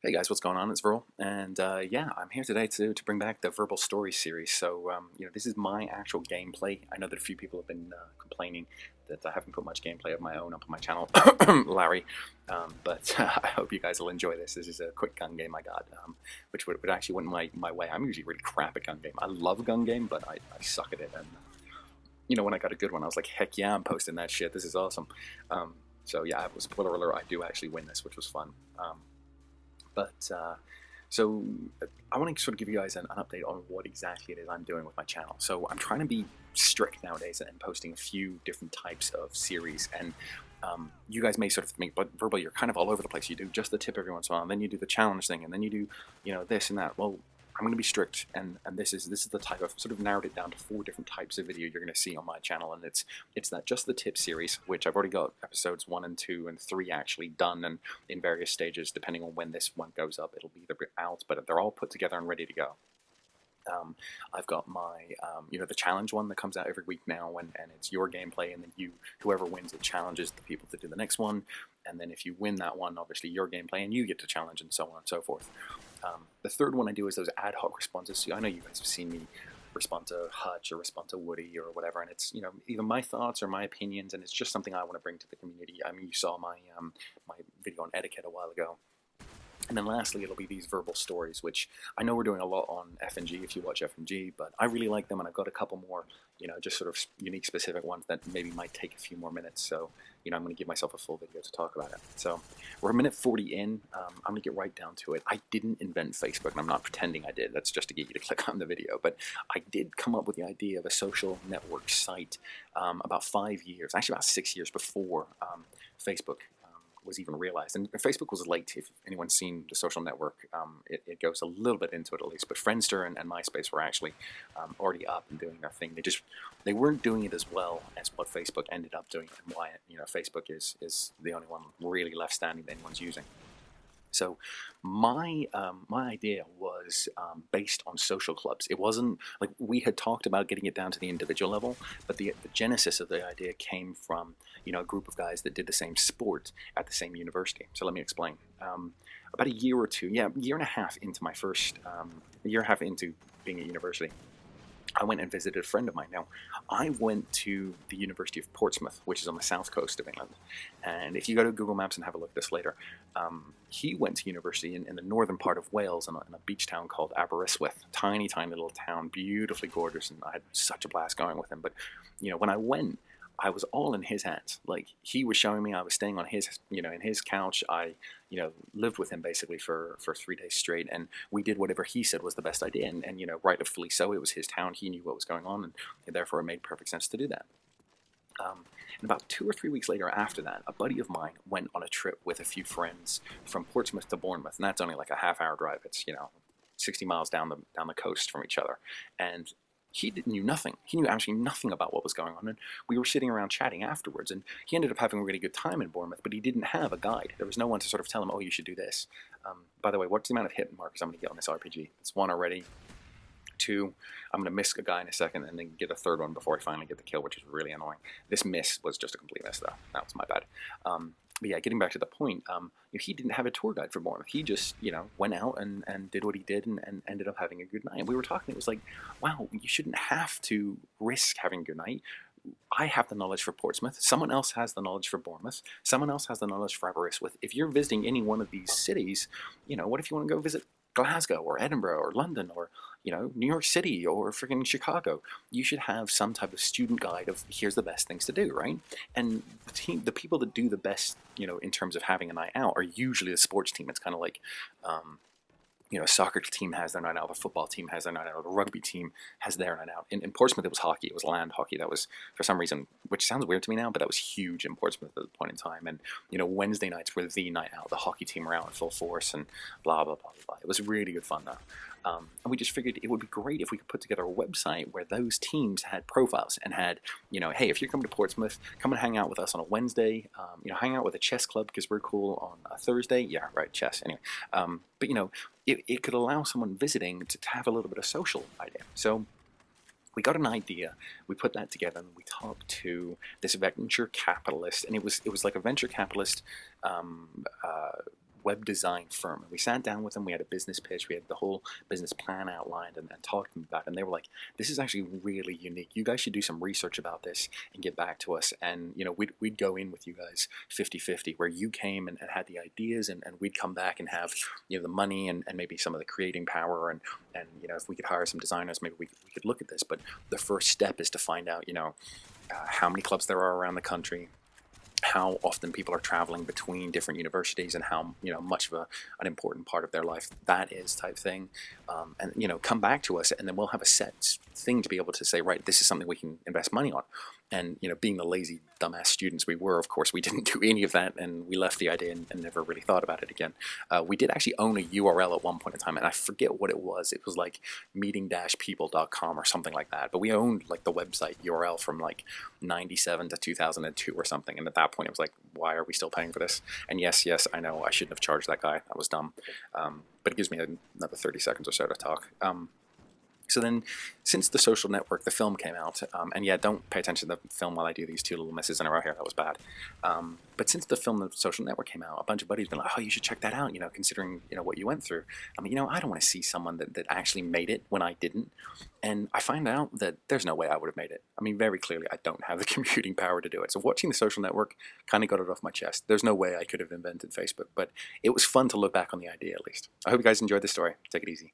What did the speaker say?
Hey guys, what's going on? It's Virl, and yeah, I'm here today to bring back the verbal story series. So this is my actual gameplay. I know that a few people have been complaining that I haven't put much gameplay of my own up on my channel, Larry. But I hope you guys will enjoy this. This is a quick gun game I got, which would actually went my way. I'm usually really crap at gun game. I love gun game, but I suck at it. And when I got a good one, I was like, heck yeah, I'm posting that shit. This is awesome. So yeah, spoiler alert, I do actually win this, which was fun. So I want to sort of give you guys an update on what exactly it is I'm doing with my channel. So I'm trying to be strict nowadays and posting a few different types of series. And you guys may sort of think, but Verbal, you're kind of all over the place. You do just the tip every once in a while, and then you do the challenge thing, and then you do, this and that. Well, I'm going to be strict, and this is the type of sort of narrowed it down to 4 different types of video you're going to see on my channel, and it's that just the tip series, which I've already got episodes 1 and 2 and 3 actually done, and in various stages depending on when this one goes up. It'll be either out, but they're all put together and ready to go. I've got my, the challenge one that comes out every week now, and it's your gameplay, and then whoever wins it challenges the people to do the next one, and then if you win that one, obviously your gameplay, and you get to challenge, and so on and so forth. The third one I do is those ad hoc responses. So I know you guys have seen me respond to Hutch or respond to Woody or whatever, and it's either my thoughts or my opinions, and it's just something I want to bring to the community. I mean, you saw my my video on etiquette a while ago. And then lastly, it'll be these verbal stories, which I know we're doing a lot on F&G if you watch F&G, but I really like them, and I've got a couple more, just sort of unique, specific ones that maybe might take a few more minutes. So, I'm going to give myself a full video to talk about it. So, we're a minute 40 in. I'm going to get right down to it. I didn't invent Facebook, and I'm not pretending I did. That's just to get you to click on the video. But I did come up with the idea of a social network site about 5 years, actually about 6 years before Facebook was even realized. And Facebook was late. If anyone's seen the social network, it goes a little bit into it at least. But Friendster and MySpace were actually already up and doing their thing. They weren't doing it as well as what Facebook ended up doing, and why Facebook is the only one really left standing that anyone's using. So my idea was based on social clubs. It wasn't like we had talked about getting it down to the individual level, but the genesis of the idea came from a group of guys that did the same sport at the same university. So let me explain. About a year and a half into my first year and a half into being at university, I went and visited a friend of mine. Now, I went to the University of Portsmouth, which is on the south coast of England. And if you go to Google Maps and have a look at this later, he went to university in the northern part of Wales in a beach town called Aberystwyth. Tiny, tiny little town, beautifully gorgeous, and I had such a blast going with him. But, when I went, I was all in his hands. Like, he was showing me, I was staying on his, in his couch. I, lived with him basically for 3 days straight, and we did whatever he said was the best idea, and rightfully so. It was his town. He knew what was going on, and therefore it made perfect sense to do that. And about 2 or 3 weeks later after that, a buddy of mine went on a trip with a few friends from Portsmouth to Bournemouth, and that's only like a half-hour drive. It's, 60 miles down the coast from each other, and he knew nothing. He knew absolutely nothing about what was going on, and we were sitting around chatting afterwards, and he ended up having a really good time in Bournemouth, but he didn't have a guide. There was no one to sort of tell him, oh, you should do this. By the way, what's the amount of hit markers I'm going to get on this RPG? It's 1 already. 2, I'm going to miss a guy in a second and then get a 3rd one before I finally get the kill, which is really annoying. This miss was just a complete miss, though. That was my bad. But yeah, getting back to the point, he didn't have a tour guide for Bournemouth. He just, went out and did what he did and ended up having a good night. And we were talking, it was like, wow, you shouldn't have to risk having a good night. I have the knowledge for Portsmouth. Someone else has the knowledge for Bournemouth. Someone else has the knowledge for Aberystwyth. If you're visiting any one of these cities, what if you want to go visit Glasgow or Edinburgh or London or New York City or freaking Chicago? You should have some type of student guide of here's the best things to do, right? And the people that do the best, in terms of having a night out are usually the sports team. It's kind of like a soccer team has their night out, the football team has their night out, the rugby team has their night out. In Portsmouth, it was hockey. It was land hockey. That was, for some reason, which sounds weird to me now, but that was huge in Portsmouth at the point in time. And, Wednesday nights were the night out. The hockey team were out in full force and blah, blah, blah, blah. It was really good fun, though. And we just figured it would be great if we could put together a website where those teams had profiles and had, hey, if you're coming to Portsmouth, come and hang out with us on a Wednesday. Hang out with a chess club because we're cool on a Thursday. Yeah, right, chess. Anyway, but it could allow someone visiting to have a little bit of social idea. So we got an idea, we put that together, and we talked to this venture capitalist, and it was like a venture capitalist web design firm. And we sat down with them, we had a business pitch, we had the whole business plan outlined and talked about it. And they were like, this is actually really unique. You guys should do some research about this and get back to us. And, you know, we'd go in with you guys 50-50, where you came and had the ideas, and we'd come back and have, you know, the money and maybe some of the creating power. And you know, if we could hire some designers, maybe we could look at this. But the first step is to find out, you know, how many clubs there are around the country, how often people are traveling between different universities, and how, you know, much of an important part of their life that is, type thing. And, you know, come back to us, and then we'll have a set thing to be able to say, right, this is something we can invest money on. And, you know, being the lazy, dumbass students we were, of course, we didn't do any of that, and we left the idea and never really thought about it again. We did actually own a URL at one point in time, and I forget what it was. It was like meeting-people.com or something like that. But we owned like the website URL from like 97 to 2002 or something. And at that point, it was like, why are we still paying for this? And yes, I know I shouldn't have charged that guy. That was dumb. But it gives me another 30 seconds or so to talk. So then, since The Social Network, the film came out, and yeah, don't pay attention to the film while I do these two little misses in a row here, that was bad. But since the film The Social Network came out, a bunch of buddies have been like, oh, you should check that out, you know, considering, you know, what you went through. I mean, you know, I don't want to see someone that actually made it when I didn't. And I find out that there's no way I would have made it. I mean, very clearly, I don't have the computing power to do it. So watching The Social Network kind of got it off my chest. There's no way I could have invented Facebook, but it was fun to look back on the idea, at least. I hope you guys enjoyed this story. Take it easy.